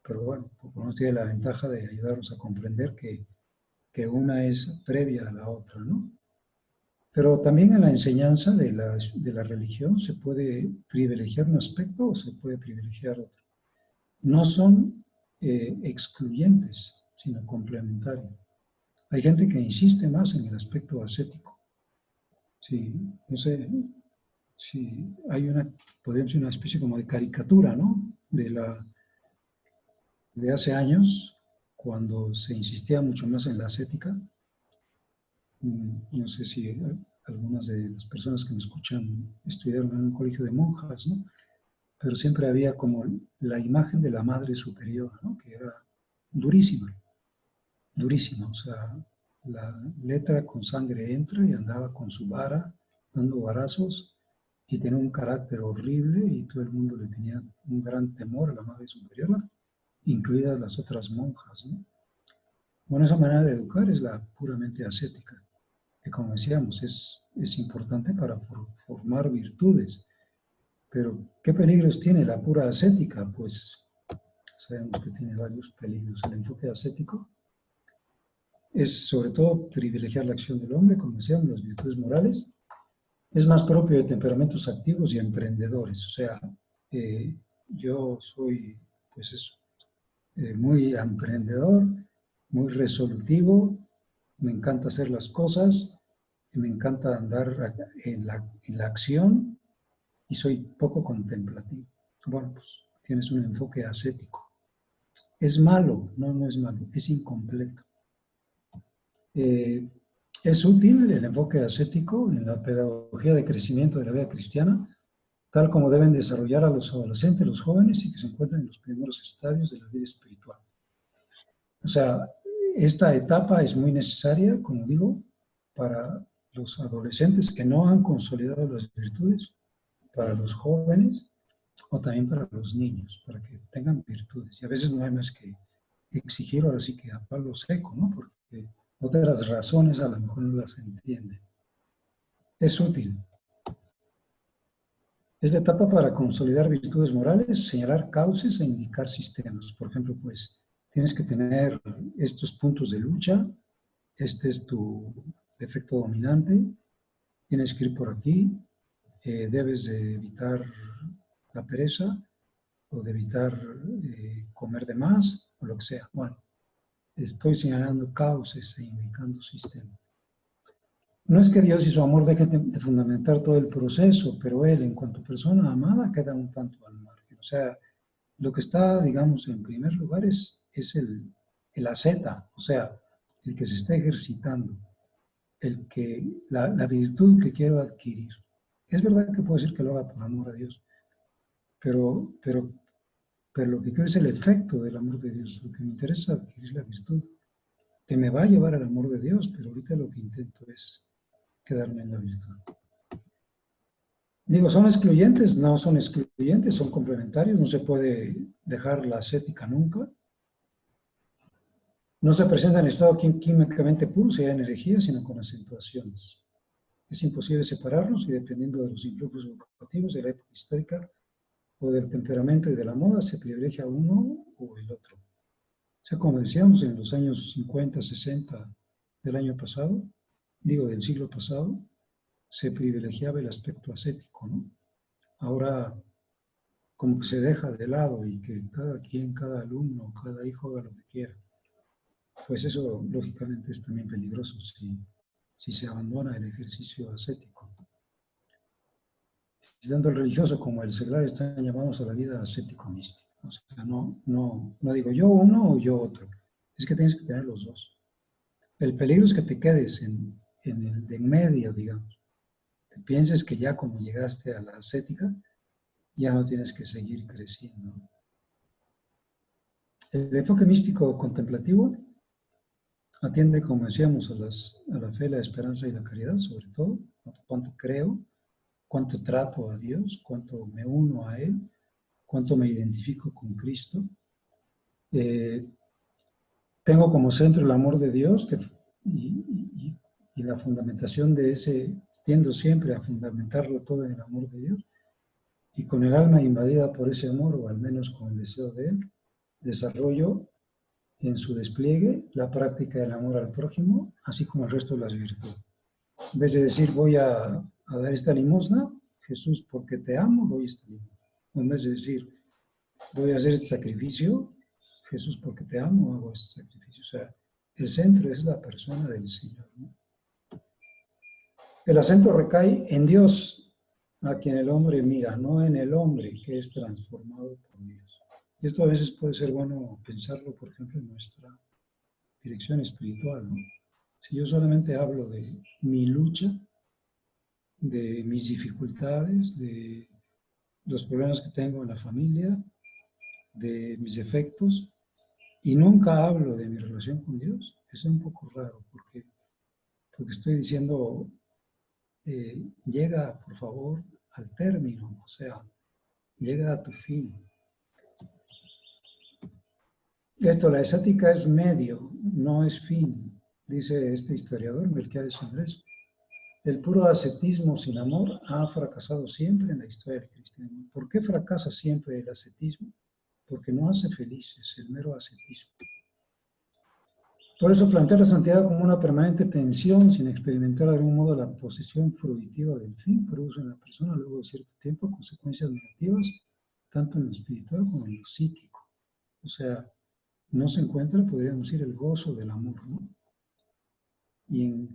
Pero bueno, por lo menos tiene la ventaja de ayudarnos a comprender que una es previa a la otra, ¿no? Pero también en la enseñanza de la religión se puede privilegiar un aspecto o se puede privilegiar otro. No son excluyentes, sino complementarios. Hay gente que insiste más en el aspecto ascético. Sí, no sé si hay podríamos decir una especie como de caricatura, ¿no? De hace años, cuando se insistía mucho más en la ascética. No sé si algunas de las personas que me escuchan estudiaron en un colegio de monjas, ¿no? Pero siempre había como la imagen de la madre superior, ¿no? Que era durísima, durísima. O sea, la letra con sangre entra y andaba con su vara, dando varazos, y tenía un carácter horrible y todo el mundo le tenía un gran temor a la madre superior, incluidas las otras monjas, ¿no? Bueno, esa manera de educar es la puramente ascética, que como decíamos, es importante para formar virtudes. Pero, ¿qué peligros tiene la pura ascética? Pues sabemos que tiene varios peligros. El enfoque ascético es sobre todo privilegiar la acción del hombre, como decíamos, las virtudes morales. Es más propio de temperamentos activos y emprendedores. O sea, yo soy, pues eso, muy emprendedor, muy resolutivo, me encanta hacer las cosas, me encanta andar en la acción y soy poco contemplativo. Bueno, pues tienes un enfoque ascético. ¿Es malo? No, no es malo, es incompleto. Es útil el enfoque ascético en la pedagogía de crecimiento de la vida cristiana, tal como deben desarrollar a los adolescentes, los jóvenes y que se encuentran en los primeros estadios de la vida espiritual. O sea, esta etapa es muy necesaria, como digo, para los adolescentes que no han consolidado las virtudes, para los jóvenes o también para los niños, para que tengan virtudes. Y a veces no hay más que exigir, ahora sí que a palo seco, ¿no? Porque otras razones a lo mejor no las entienden. Es útil. Es la etapa para consolidar virtudes morales, señalar causas e indicar sistemas. Por ejemplo, pues tienes que tener estos puntos de lucha, este es tu defecto dominante, tienes que ir por aquí, debes de evitar la pereza o de evitar comer de más o lo que sea. Bueno, estoy señalando causas e indicando sistemas. No es que Dios y su amor dejen de fundamentar todo el proceso, pero Él, en cuanto persona amada, queda un tanto al margen. O sea, lo que está, digamos, en primer lugar es el asceta, o sea, el que se está ejercitando, la virtud que quiero adquirir. Es verdad que puedo decir que lo haga por amor a Dios, pero lo que quiero es el efecto del amor de Dios. Lo que me interesa es adquirir la virtud, que me va a llevar al amor de Dios, pero ahorita lo que intento es quedarme en la virtud. Digo, ¿son excluyentes? No son excluyentes, son complementarios, no se puede dejar la ascética nunca. No se presenta en estado químicamente puro, sea en energía, sino con acentuaciones. Es imposible separarlos y dependiendo de los influjos educativos de la época histórica o del temperamento y de la moda, se privilegia uno o el otro. O sea, como decíamos, en los años 50, 60 del año pasado, del siglo pasado, se privilegiaba el aspecto ascético, ¿no? Ahora como que se deja de lado y que cada quien, cada alumno, cada hijo haga lo que quiera. Pues eso, lógicamente, es también peligroso si se abandona el ejercicio ascético. Tanto el religioso como el secular están llamados a la vida ascético-mística. O sea, no digo yo uno o yo otro. Es que tienes que tener los dos. El peligro es que te quedes en el de en medio, digamos. Que pienses que ya como llegaste a la ascética, ya no tienes que seguir creciendo. El enfoque místico contemplativo atiende, como decíamos, a la fe, la esperanza y la caridad, sobre todo. Cuánto creo, cuánto trato a Dios, cuánto me uno a Él, cuánto me identifico con Cristo. Tengo como centro el amor de Dios y la fundamentación de ese, tiendo siempre a fundamentarlo todo en el amor de Dios. Y con el alma invadida por ese amor, o al menos con el deseo de Él, desarrollo en su despliegue la práctica del amor al prójimo, así como el resto de las virtudes. En vez de decir voy a dar esta limosna, Jesús, porque te amo, doy esta limosna. En vez de decir voy a hacer este sacrificio, Jesús, porque te amo, hago este sacrificio. O sea, el centro es la persona del Señor, ¿no? El acento recae en Dios, a quien el hombre mira, no en el hombre que es transformado por Dios. Y esto a veces puede ser bueno pensarlo, por ejemplo, en nuestra dirección espiritual, ¿no? Si yo solamente hablo de mi lucha, de mis dificultades, de los problemas que tengo en la familia, de mis defectos, y nunca hablo de mi relación con Dios, es un poco raro, porque estoy diciendo, llega por favor al término, o sea, llega a tu fin. Esto, la estática es medio, no es fin, dice este historiador, Melquiades Andrés. El puro ascetismo sin amor ha fracasado siempre en la historia del cristianismo. ¿Por qué fracasa siempre el ascetismo? Porque no hace felices el mero ascetismo. Por eso plantea la santidad como una permanente tensión, sin experimentar de algún modo la posesión fruitiva del fin, produce en la persona luego de cierto tiempo consecuencias negativas, tanto en lo espiritual como en lo psíquico. O sea, no se encuentra, podríamos decir, el gozo del amor, ¿no? Y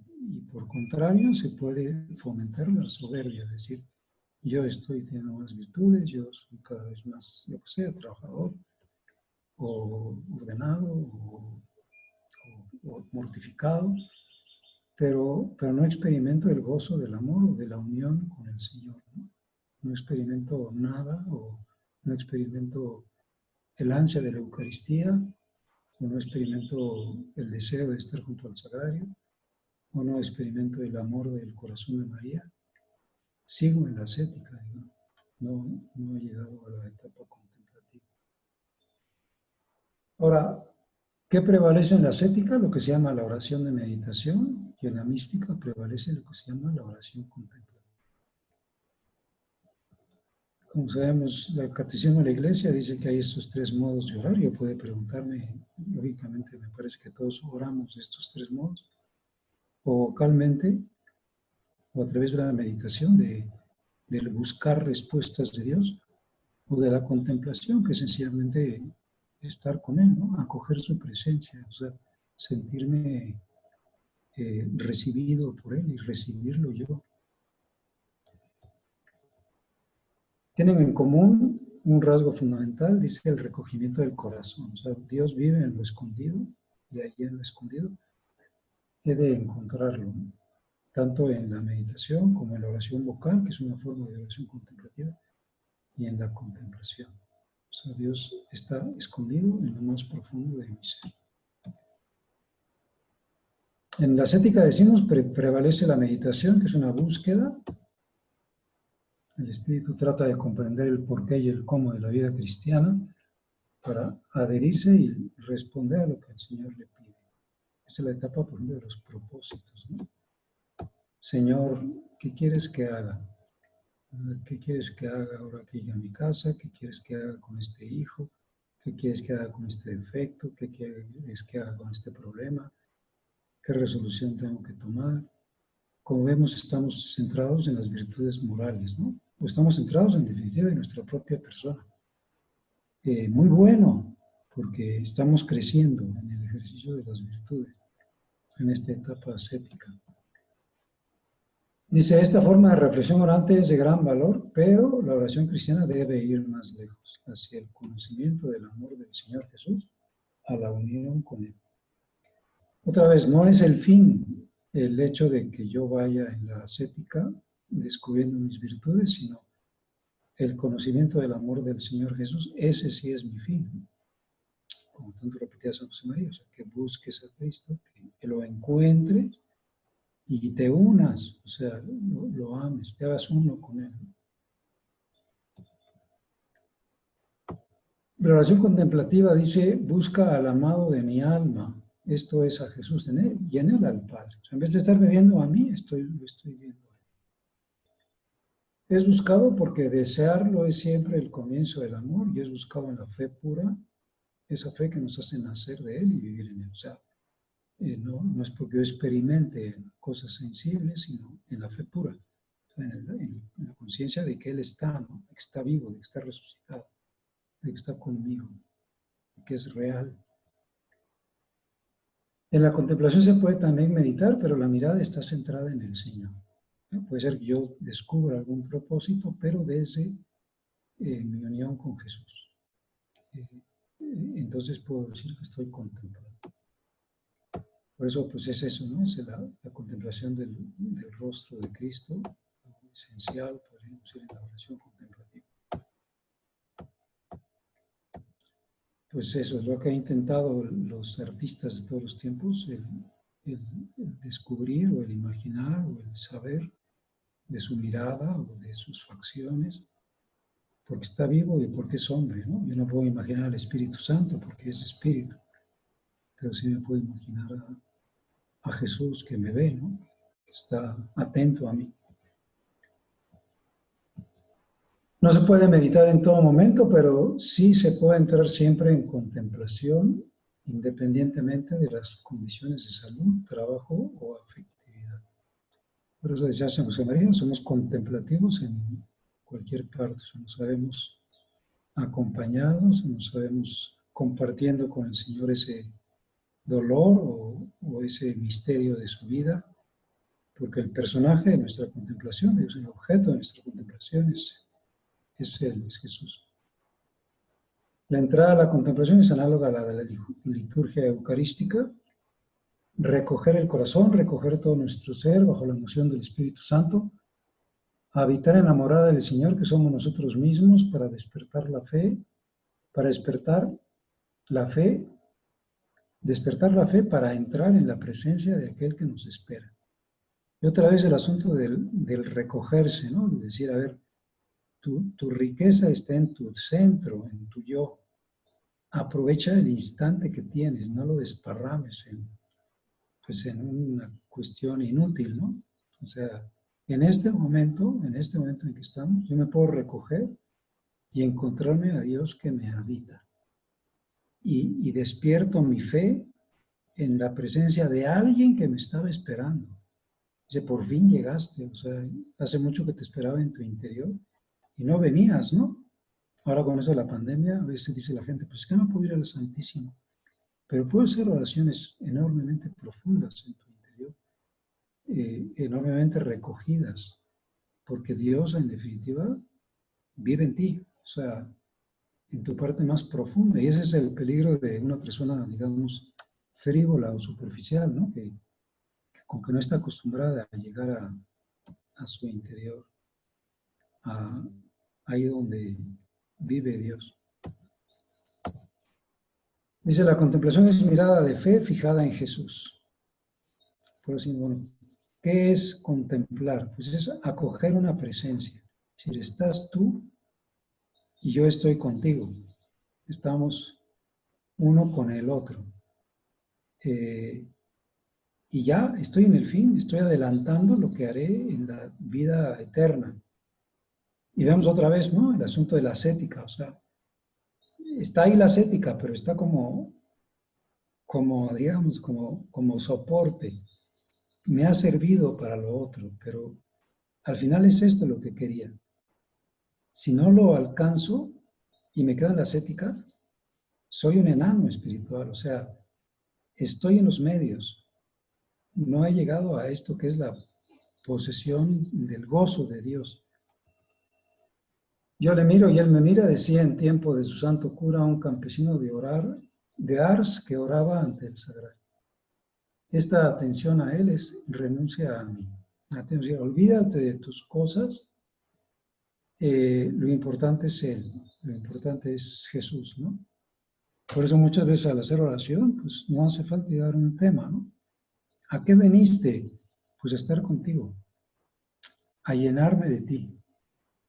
por contrario, se puede fomentar la soberbia, es decir, yo estoy teniendo más virtudes, yo soy cada vez más, yo que sé, trabajador, o ordenado, o mortificado, pero no experimento el gozo del amor o de la unión con el Señor, ¿no? No experimento nada, o no experimento el ansia de la Eucaristía, o no experimento el deseo de estar junto al Sagrario, o no experimento el amor del corazón de María. Sigo en la ascética, no he llegado a la etapa contemplativa. Ahora, ¿qué prevalece en la ascética? Lo que se llama la oración de meditación, y en la mística prevalece lo que se llama la oración contemplativa. Como sabemos, el Catecismo de la Iglesia dice que hay estos tres modos de orar. Yo puedo preguntarme, lógicamente me parece que todos oramos de estos tres modos, o vocalmente, o a través de la meditación, del buscar respuestas de Dios, o de la contemplación, que es sencillamente estar con Él, ¿no? Acoger su presencia, o sea, sentirme recibido por Él y recibirlo yo. Tienen en común un rasgo fundamental, dice el recogimiento del corazón. O sea, Dios vive en lo escondido, y allí en lo escondido he de encontrarlo, ¿no? Tanto en la meditación como en la oración vocal, que es una forma de oración contemplativa, y en la contemplación. O sea, Dios está escondido en lo más profundo de mi ser. En la ascética decimos prevalece la meditación, que es una búsqueda. El espíritu trata de comprender el porqué y el cómo de la vida cristiana para adherirse y responder a lo que el Señor le pide. Esa es la etapa, por ejemplo, de los propósitos, ¿no? Señor, ¿qué quieres que haga? ¿Qué quieres que haga ahora que llegue a mi casa? ¿Qué quieres que haga con este hijo? ¿Qué quieres que haga con este defecto? ¿Qué quieres que haga con este problema? ¿Qué resolución tengo que tomar? Como vemos, estamos centrados en las virtudes morales, ¿no? O estamos centrados en definitiva en nuestra propia persona. muy bueno, porque estamos creciendo en el ejercicio de las virtudes, en esta etapa ascética. Dice, esta forma de reflexión orante es de gran valor, pero la oración cristiana debe ir más lejos, hacia el conocimiento del amor del Señor Jesús, a la unión con Él. Otra vez, no es el fin el hecho de que yo vaya en la ascética descubriendo mis virtudes, sino el conocimiento del amor del Señor Jesús. Ese sí es mi fin, como tanto repetía San José María, o sea, que busques a Cristo, que lo encuentres y te unas, o sea, lo ames, te hagas uno con Él. La oración contemplativa dice, busca al amado de mi alma, esto es a Jesús en Él y en Él al Padre. O sea, en vez de estarme viendo a mí, lo estoy viendo a Él. Es buscado porque desearlo es siempre el comienzo del amor y es buscado en la fe pura, esa fe que nos hace nacer de Él y vivir en Él. O sea, no es porque yo experimente cosas sensibles, sino en la fe pura, en la conciencia de que Él está, ¿no? De que está vivo, de que está resucitado, de que está conmigo, de que es real. En la contemplación se puede también meditar, pero la mirada está centrada en el Señor. Puede ser que yo descubra algún propósito, pero desde mi unión con Jesús. Entonces puedo decir que estoy contemplando. Por eso, pues es eso, ¿no? Es la contemplación del rostro de Cristo, algo esencial, podríamos decir, en la oración contemplativa. Pues eso es lo que han intentado los artistas de todos los tiempos, el descubrir o el imaginar o el saber de su mirada o de sus facciones, porque está vivo y porque es hombre, ¿no? Yo no puedo imaginar al Espíritu Santo porque es Espíritu, pero sí me puedo imaginar a Jesús que me ve, ¿no? Que está atento a mí. No se puede meditar en todo momento, pero sí se puede entrar siempre en contemplación, independientemente de las condiciones de salud, trabajo o afectividad. Por eso decía San José María, somos contemplativos en cualquier parte, nos sabemos acompañados, nos sabemos compartiendo con el Señor ese dolor o ese misterio de su vida, porque el personaje de nuestra contemplación, el objeto de nuestra contemplación es Él, es Jesús. La entrada a la contemplación es análoga a la de la liturgia eucarística, recoger el corazón, recoger todo nuestro ser bajo la emoción del Espíritu Santo, habitar enamorada del Señor que somos nosotros mismos para despertar la fe, despertar la fe para entrar en la presencia de aquel que nos espera. Y otra vez el asunto del recogerse, ¿no? De decir, a ver, tu riqueza está en tu centro, en tu yo. Aprovecha el instante que tienes, no lo desparrames en una cuestión inútil, ¿no? O sea, en este momento en que estamos, yo me puedo recoger y encontrarme a Dios que me habita. Y despierto mi fe en la presencia de alguien que me estaba esperando. Dice, por fin llegaste, o sea, hace mucho que te esperaba en tu interior y no venías, ¿no? Ahora con eso de la pandemia, a veces dice la gente, pues es que no puedo ir al Santísimo. Pero puedo hacer oraciones enormemente profundas en tu interior, enormemente recogidas, porque Dios, en definitiva, vive en ti, o sea, en tu parte más profunda. Y ese es el peligro de una persona, digamos, frívola o superficial, ¿no? Que con que no está acostumbrada a llegar a su interior, ahí donde vive Dios. Dice, la contemplación es mirada de fe fijada en Jesús. Por decir, bueno, ¿qué es contemplar? Pues es acoger una presencia. Es decir, estás tú y yo estoy contigo. Estamos uno con el otro. Y ya estoy en el fin, estoy adelantando lo que haré en la vida eterna. Y vemos otra vez, ¿no? El asunto de la ascética, o sea, está ahí la ascética, pero está como digamos, como soporte. Me ha servido para lo otro, pero al final es esto lo que quería. Si no lo alcanzo, y me quedo en la ascética, soy un enano espiritual, o sea, estoy en los medios. No he llegado a esto que es la posesión del gozo de Dios. Yo le miro y él me mira, decía en tiempo de su santo cura un campesino de Ars que oraba ante el sagrario. Esta atención a él es renuncia a mí. Atención, olvídate de tus cosas, lo importante es Él, lo importante es Jesús, ¿no? Por eso muchas veces al hacer oración, pues no hace falta dar un tema, ¿no? ¿A qué veniste? Pues a estar contigo, a llenarme de ti,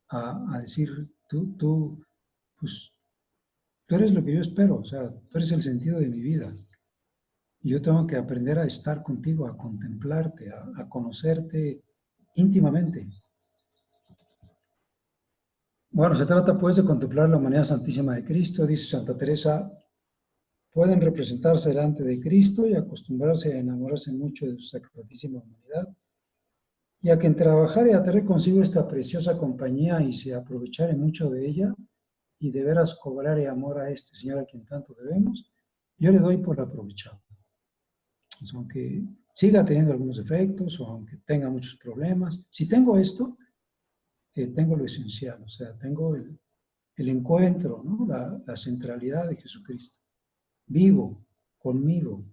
a decir, pues tú eres lo que yo espero, o sea, tú eres el sentido de mi vida. Y yo tengo que aprender a estar contigo, a contemplarte, a conocerte íntimamente. Bueno, se trata pues de contemplar la humanidad santísima de Cristo, dice Santa Teresa. Pueden representarse delante de Cristo y acostumbrarse a enamorarse mucho de su sacratísima humanidad, y a quien trabajare y atraer consigo esta preciosa compañía y se aprovechare mucho de ella, y de veras cobrare amor a este Señor a quien tanto debemos, yo le doy por aprovechado. Pues aunque siga teniendo algunos defectos o aunque tenga muchos problemas, si tengo esto, tengo lo esencial, o sea, tengo el encuentro, ¿no? La centralidad de Jesucristo. Vivo conmigo.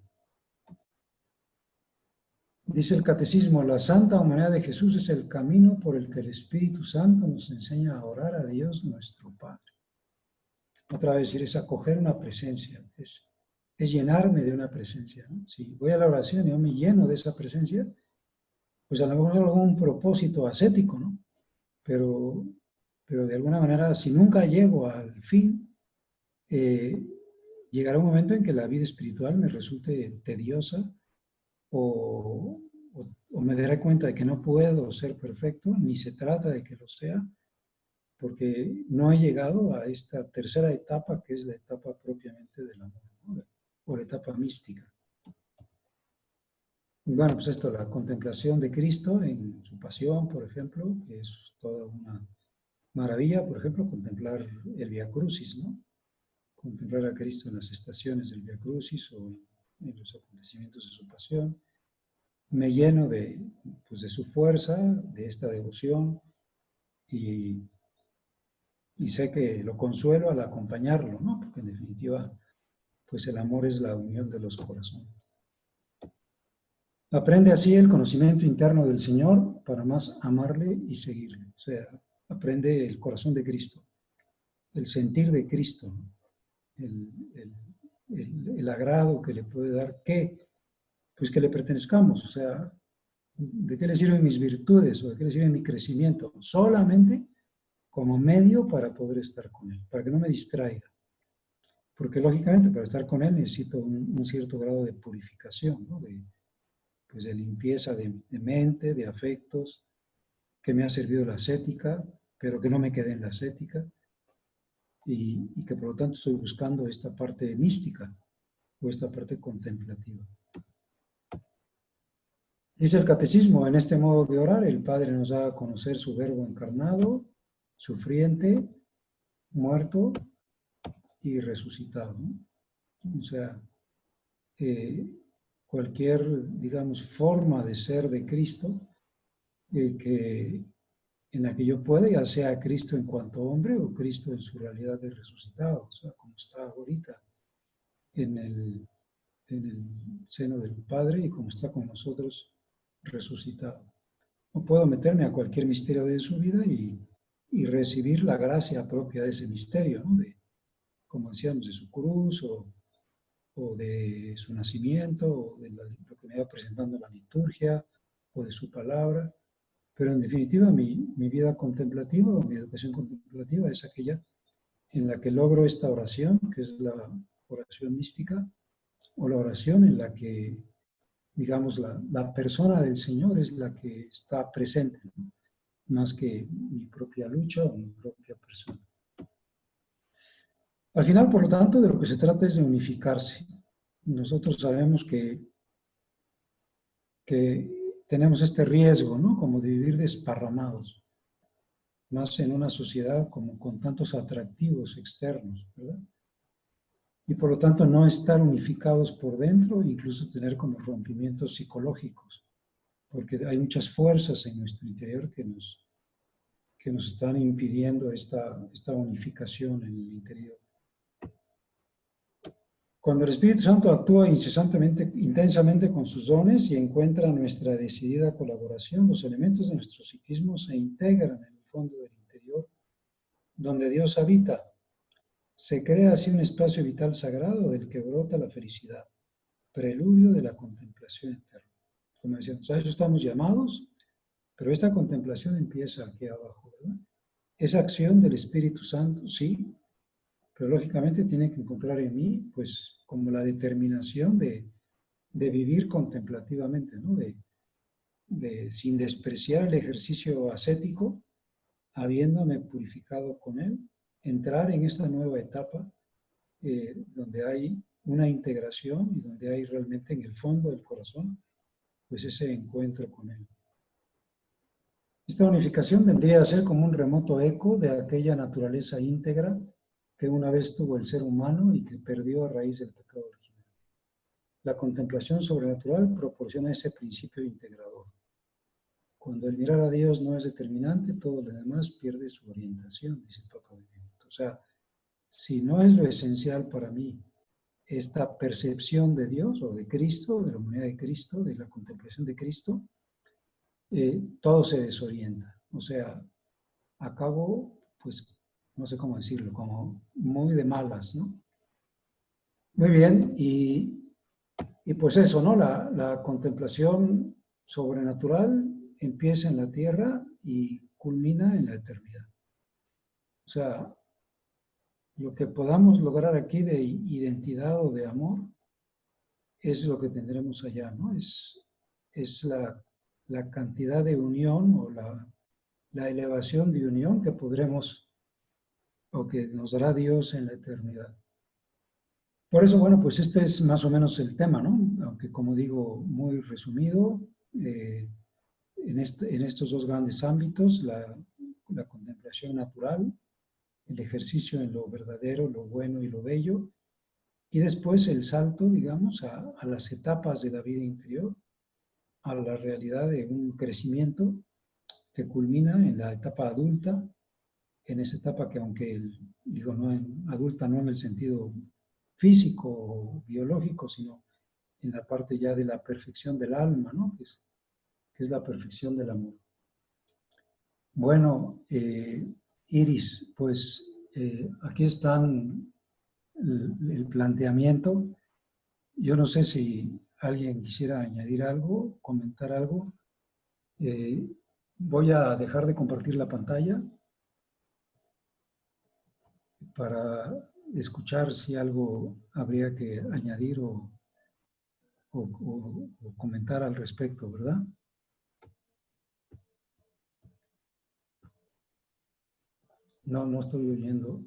Dice el Catecismo, la santa humanidad de Jesús es el camino por el que el Espíritu Santo nos enseña a orar a Dios nuestro Padre. Otra vez decir, es acoger una presencia, es llenarme de una presencia, ¿no? Si voy a la oración y yo me lleno de esa presencia, pues a lo mejor hago un propósito ascético, ¿no? Pero de alguna manera, si nunca llego al fin, llegará un momento en que la vida espiritual me resulte tediosa o me daré cuenta de que no puedo ser perfecto, ni se trata de que lo sea, porque no he llegado a esta tercera etapa, que es la etapa propiamente del amor, ¿no? O la etapa mística. Bueno, pues esto, la contemplación de Cristo en su pasión, por ejemplo, que es toda una maravilla, por ejemplo, contemplar el Vía Crucis, ¿no? Contemplar a Cristo en las estaciones del Vía Crucis o en los acontecimientos de su pasión. Me lleno pues de su fuerza, de esta devoción, y sé que lo consuelo al acompañarlo, ¿no? Porque en definitiva, pues el amor es la unión de los corazones. Aprende así el conocimiento interno del Señor para más amarle y seguirle. O sea, aprende el corazón de Cristo, el sentir de Cristo, el agrado que le puede dar, pues que le pertenezcamos. O sea, ¿de qué le sirven mis virtudes o de qué le sirve mi crecimiento? Solamente como medio para poder estar con Él, para que no me distraiga. Porque lógicamente para estar con Él necesito un cierto grado de purificación, ¿no? Pues de limpieza de mente, de afectos, que me ha servido la ascética, pero que no me quedé en la ascética, y que por lo tanto estoy buscando esta parte mística o esta parte contemplativa. Dice el Catecismo, en este modo de orar, el Padre nos da a conocer su Verbo encarnado, sufriente, muerto y resucitado, ¿no? O sea, cualquier, digamos, forma de ser de Cristo en la que yo pueda, ya sea Cristo en cuanto hombre o Cristo en su realidad de resucitado, o sea, como está ahorita en el seno del Padre y como está con nosotros resucitado. No puedo meterme a cualquier misterio de su vida y recibir la gracia propia de ese misterio, ¿no? Como decíamos, de su cruz o de su nacimiento, o de lo que me va presentando la liturgia, o de su palabra. Pero en definitiva, mi vida contemplativa o mi educación contemplativa es aquella en la que logro esta oración, que es la oración mística, o la oración en la que, digamos, la persona del Señor es la que está presente, ¿no? Más que mi propia lucha o mi propia persona. Al final, por lo tanto, de lo que se trata es de unificarse. Nosotros sabemos que tenemos este riesgo, ¿no? Como de vivir desparramados. más en una sociedad como con tantos atractivos externos, ¿verdad? Y por lo tanto no estar unificados por dentro, incluso tener como rompimientos psicológicos, porque hay muchas fuerzas en nuestro interior que nos están impidiendo esta unificación en el interior. Cuando el Espíritu Santo actúa incesantemente, intensamente con sus dones y encuentra nuestra decidida colaboración, los elementos de nuestro psiquismo se integran en el fondo del interior, donde Dios habita. Se crea así un espacio vital sagrado del que brota la felicidad, preludio de la contemplación eterna. Como decíamos, a eso estamos llamados, pero esta contemplación empieza aquí abajo, ¿verdad? Esa acción del Espíritu Santo, sí, pero lógicamente tiene que encontrar en mí, pues, como la determinación de vivir contemplativamente, ¿no? Sin despreciar el ejercicio ascético, habiéndome purificado con él, entrar en esta nueva etapa donde hay una integración y donde hay realmente en el fondo del corazón, pues ese encuentro con él. Esta unificación vendría a ser como un remoto eco de aquella naturaleza íntegra que una vez tuvo el ser humano y que perdió a raíz del pecado original. La contemplación sobrenatural proporciona ese principio integrador. Cuando el mirar a Dios no es determinante, todo lo demás pierde su orientación, dice el Papa Benedicto. O sea, si no es lo esencial para mí esta percepción de Dios o de Cristo, de la humanidad de Cristo, de la contemplación de Cristo, todo se desorienta. O sea, acabo, pues, no sé cómo decirlo, como muy de malas, ¿no? Muy bien, y pues eso, ¿no? La contemplación sobrenatural empieza en la tierra y culmina en la eternidad. O sea, lo que podamos lograr aquí de identidad o de amor es lo que tendremos allá, ¿no? Es la cantidad de unión o la elevación de unión que podremos o que nos dará Dios en la eternidad. Por eso, bueno, pues este es más o menos el tema, ¿no? Aunque como digo, muy resumido, en estos dos grandes ámbitos, la contemplación natural, el ejercicio en lo verdadero, lo bueno y lo bello, y después el salto, digamos, a las etapas de la vida interior, a la realidad de un crecimiento que culmina en la etapa adulta, en esa etapa que aunque, digo, no adulta no en el sentido físico o biológico, sino en la parte ya de la perfección del alma, ¿no? Que es la perfección del amor. Bueno, Iris, pues aquí están el planteamiento. Yo no sé si alguien quisiera añadir algo, comentar algo. Voy a dejar de compartir la pantalla para escuchar si algo habría que añadir o comentar al respecto, ¿verdad? No, no estoy oyendo.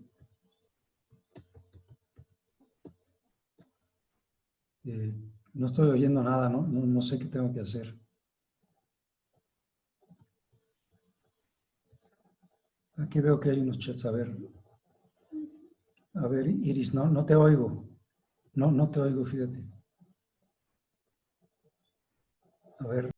No estoy oyendo nada, ¿no? No sé qué tengo que hacer. Aquí veo que hay unos chats. A ver, Iris, no te oigo. No te oigo, fíjate. A ver.